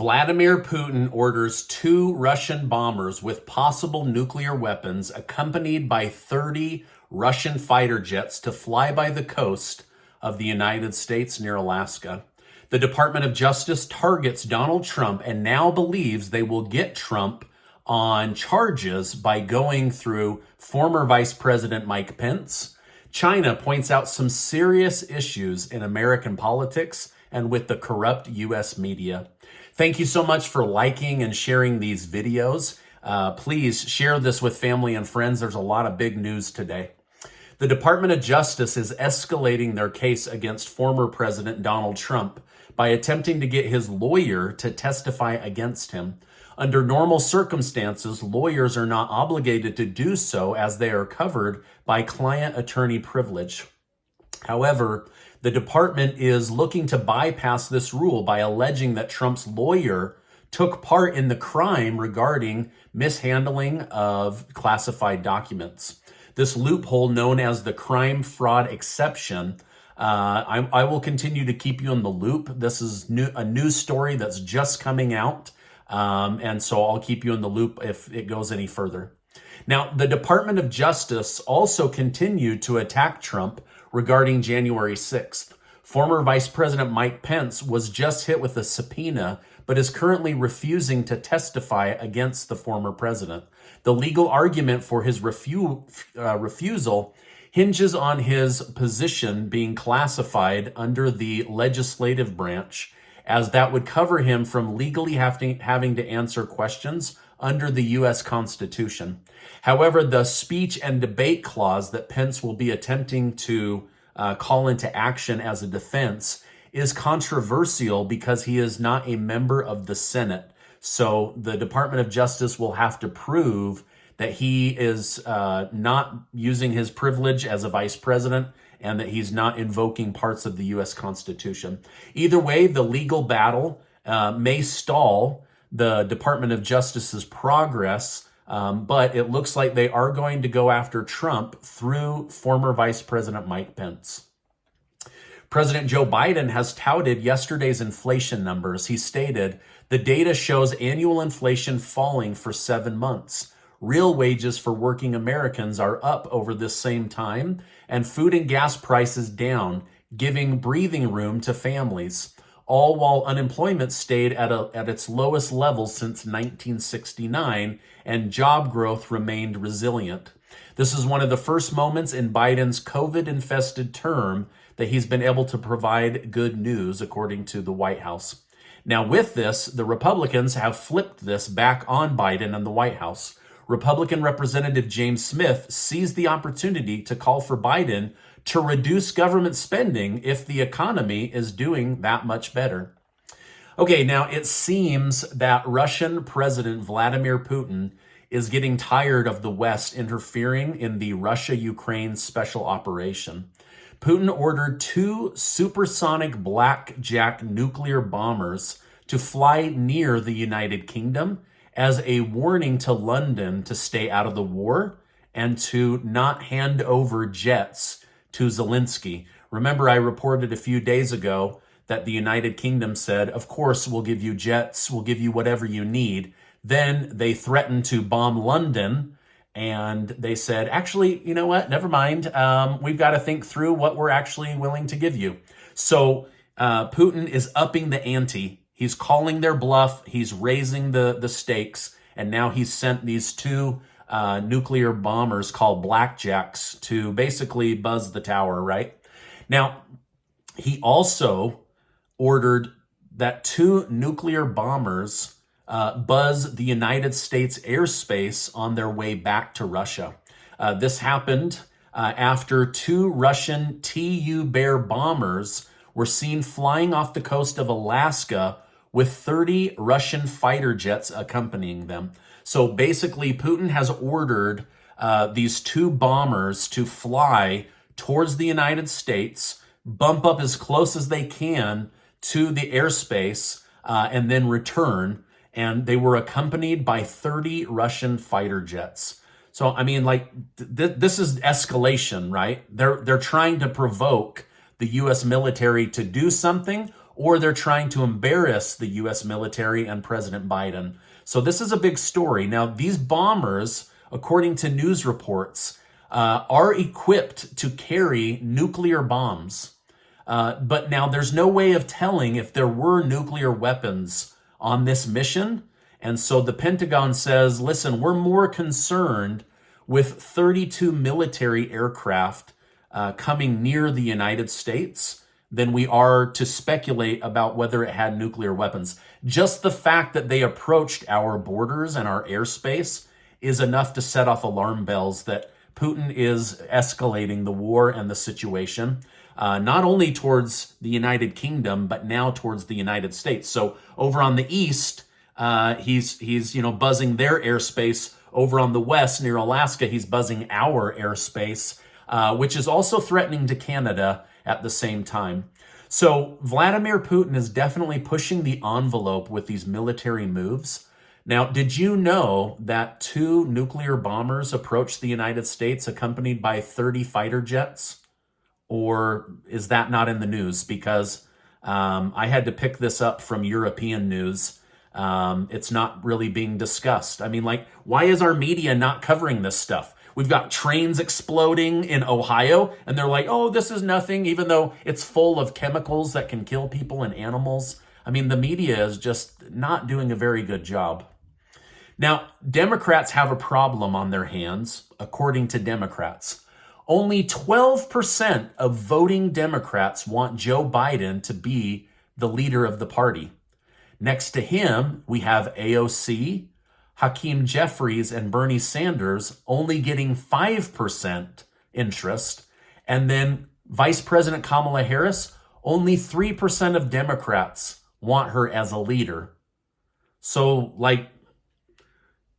Vladimir Putin orders 2 Russian bombers with possible nuclear weapons, accompanied by 30 Russian fighter jets, to fly by the coast of the United States near Alaska. The Department of Justice targets Donald Trump and now believes they will get Trump on charges by going through former Vice President Mike Pence. China points out some serious issues in American politics and with the corrupt U.S. media. Thank you so much for liking and sharing these videos. Please share this with family and friends. There's a lot of big news today. The Department of Justice is escalating their case against former President Donald Trump by attempting to get his lawyer to testify against him. Under normal circumstances, lawyers are not obligated to do so as they are covered by client-attorney privilege. However, the department is looking to bypass this rule by alleging that Trump's lawyer took part in the crime regarding mishandling of classified documents. This loophole, known as the crime fraud exception, I will continue to keep you in the loop. This is a news story that's just coming out, and so I'll keep you in the loop if it goes any further. Now, the Department of Justice also continued to attack Trump regarding January 6th. Former Vice President Mike Pence was just hit with a subpoena, but is currently refusing to testify against the former president. The legal argument for his refusal hinges on his position being classified under the legislative branch, as that would cover him from legally having to answer questions under the U.S. Constitution. However, the speech and debate clause that Pence will be attempting to call into action as a defense is controversial because he is not a member of the Senate. So the Department of Justice will have to prove that he is not using his privilege as a vice president and that he's not invoking parts of the U.S. Constitution. Either way, the legal battle may stall the Department of Justice's progress, but it looks like they are going to go after Trump through former Vice President Mike Pence. President Joe Biden has touted yesterday's inflation numbers. He stated, "The data shows annual inflation falling for 7 months. Real wages for working Americans are up over this same time, and food and gas prices down, giving breathing room to families, all while unemployment stayed at its lowest level since 1969, and job growth remained resilient." This is one of the first moments in Biden's COVID-infested term that he's been able to provide good news, according to the White House. Now, with this, the Republicans have flipped this back on Biden and the White House. Republican Representative James Smith seized the opportunity to call for Biden to reduce government spending if the economy is doing that much better. Okay, now it seems that Russian President Vladimir Putin is getting tired of the West interfering in the Russia-Ukraine special operation. Putin ordered 2 supersonic blackjack nuclear bombers to fly near the United Kingdom as a warning to London to stay out of the war and to not hand over jets to Zelensky. Remember, I reported a few days ago that the United Kingdom said, of course, we'll give you jets, we'll give you whatever you need. Then they threatened to bomb London, and they said, actually, you know what? Never mind. We've got to think through what we're actually willing to give you. So Putin is upping the ante. He's calling their bluff. He's raising the stakes. And now he's sent these 2 nuclear bombers called blackjacks to basically buzz the tower, right? Now, he also ordered that 2 nuclear bombers buzz the United States airspace on their way back to Russia. This happened after 2 Russian Tu-Bear bombers were seen flying off the coast of Alaska with 30 Russian fighter jets accompanying them. So basically, Putin has ordered these 2 bombers to fly towards the United States, bump up as close as they can to the airspace, and then return. And they were accompanied by 30 Russian fighter jets. So, I mean, like, this is escalation, right? They're trying to provoke the U.S. military to do something, or they're trying to embarrass the US military and President Biden. So this is a big story. Now, these bombers, according to news reports, are equipped to carry nuclear bombs. But now there's no way of telling if there were nuclear weapons on this mission. And so the Pentagon says, listen, we're more concerned with 32 military aircraft coming near the United States than we are to speculate about whether it had nuclear weapons. Just the fact that they approached our borders and our airspace is enough to set off alarm bells that Putin is escalating the war and the situation, not only towards the United Kingdom, but now towards the United States. So over on the east, he's buzzing their airspace. Over on the west, near Alaska, he's buzzing our airspace, which is also threatening to Canada at the same time. So Vladimir Putin is definitely pushing the envelope with these military moves. Now, did you know that 2 nuclear bombers approached the United States accompanied by 30 fighter jets? Or is that not in the news? Because I had to pick this up from European news. It's not really being discussed. I mean, like, why is our media not covering this stuff? We've got trains exploding in Ohio, and they're like, oh, this is nothing, even though it's full of chemicals that can kill people and animals. I mean, the media is just not doing a very good job. Now, Democrats have a problem on their hands, according to Democrats. Only 12% of voting Democrats want Joe Biden to be the leader of the party. Next to him, we have AOC, Hakeem Jeffries, and Bernie Sanders only getting 5% interest. And then Vice President Kamala Harris, only 3% of Democrats want her as a leader. So,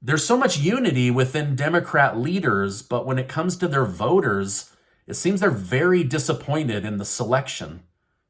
there's so much unity within Democrat leaders, but when it comes to their voters, it seems they're very disappointed in the selection,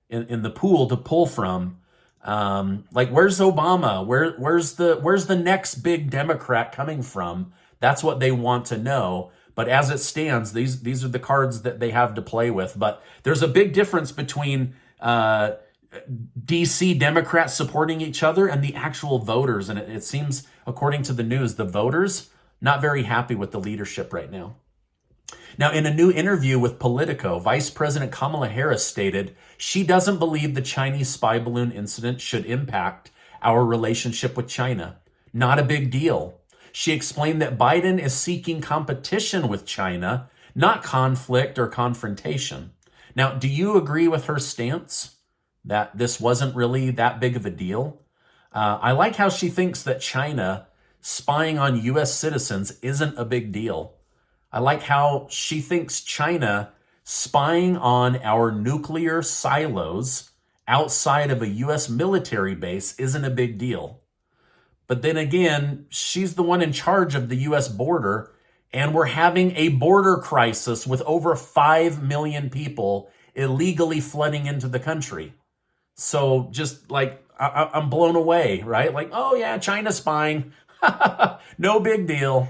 in the pool to pull from. Where's Obama? Where's the next big Democrat coming from? That's what they want to know. But as it stands, these are the cards that they have to play with. But there's a big difference between DC Democrats supporting each other and the actual voters. And it seems, according to the news, the voters not very happy with the leadership right now. Now, in a new interview with Politico, Vice President Kamala Harris stated she doesn't believe the Chinese spy balloon incident should impact our relationship with China. Not a big deal. She explained that Biden is seeking competition with China, not conflict or confrontation. Now, do you agree with her stance that this wasn't really that big of a deal? I like how she thinks that China spying on U.S. citizens isn't a big deal. I like how she thinks China spying on our nuclear silos outside of a U.S. military base isn't a big deal. But then again, she's the one in charge of the U.S. border, and we're having a border crisis with over 5 million people illegally flooding into the country. So just I'm blown away, right? Oh yeah, China's spying. No big deal.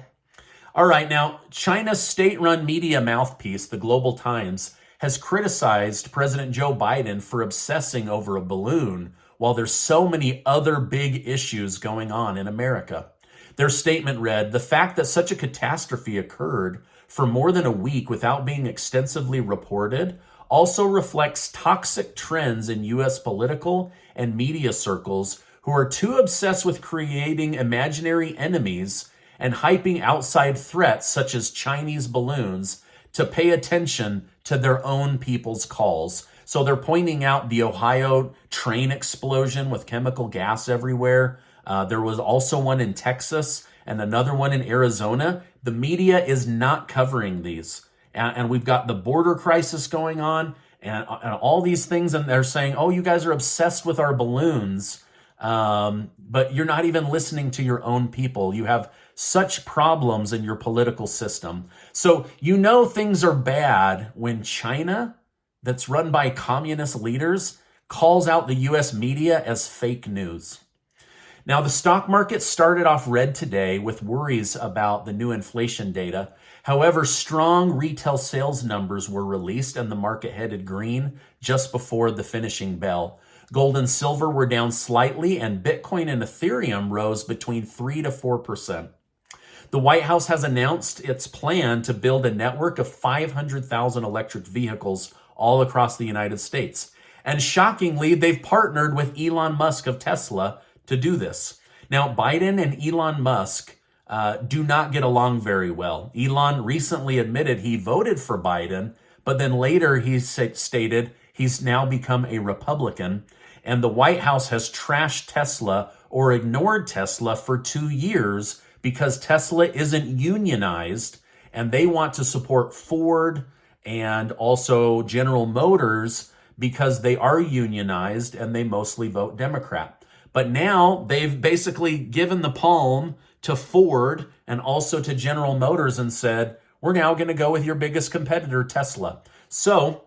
All right, now, China's state-run media mouthpiece, the Global Times, has criticized President Joe Biden for obsessing over a balloon while there's so many other big issues going on in America. Their statement read, "The fact that such a catastrophe occurred for more than a week without being extensively reported also reflects toxic trends in U.S. political and media circles who are too obsessed with creating imaginary enemies and hyping outside threats such as Chinese balloons to pay attention to their own people's calls." So they're pointing out the Ohio train explosion with chemical gas everywhere. There was also one in Texas and another one in Arizona. The media is not covering these. And we've got the border crisis going on and all these things. And they're saying, oh, you guys are obsessed with our balloons. But you're not even listening to your own people. You have such problems in your political system. So things are bad when China, that's run by communist leaders, calls out the U.S. media as fake news. Now, the stock market started off red today with worries about the new inflation data. However, strong retail sales numbers were released and the market headed green just before the finishing bell. Gold and silver were down slightly, and Bitcoin and Ethereum rose between 3 to 4%. The White House has announced its plan to build a network of 500,000 electric vehicles all across the United States. And shockingly, they've partnered with Elon Musk of Tesla to do this. Now, Biden and Elon Musk do not get along very well. Elon recently admitted he voted for Biden, but then later he stated he's now become a Republican. And the White House has trashed Tesla or ignored Tesla for 2 years because Tesla isn't unionized, and they want to support Ford and also General Motors because they are unionized and they mostly vote Democrat. But now they've basically given the palm to Ford and also to General Motors and said, we're now going to go with your biggest competitor, Tesla. So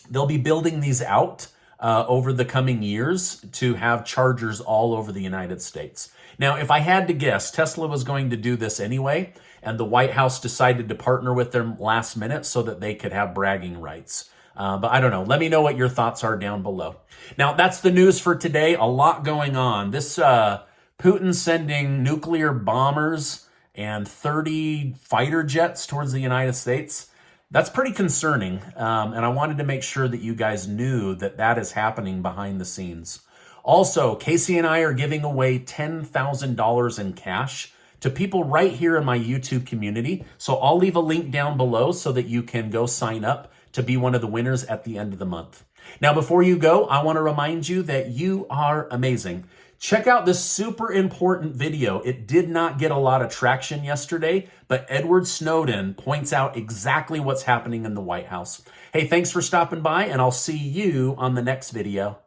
they'll be building these out over the coming years to have chargers all over the United States. Now, if I had to guess, Tesla was going to do this anyway, and the White House decided to partner with them last minute so that they could have bragging rights. But I don't know. Let me know what your thoughts are down below. Now, that's the news for today. A lot going on. This Putin sending nuclear bombers and 30 fighter jets towards the United States. That's pretty concerning, and I wanted to make sure that you guys knew that that is happening behind the scenes. Also, Casey and I are giving away $10,000 in cash to people right here in my YouTube community, so I'll leave a link down below so that you can go sign up to be one of the winners at the end of the month. Now, before you go, I want to remind you that you are amazing. Check out this super important video. It did not get a lot of traction yesterday, but Edward Snowden points out exactly what's happening in the White House. Hey, thanks for stopping by, and I'll see you on the next video.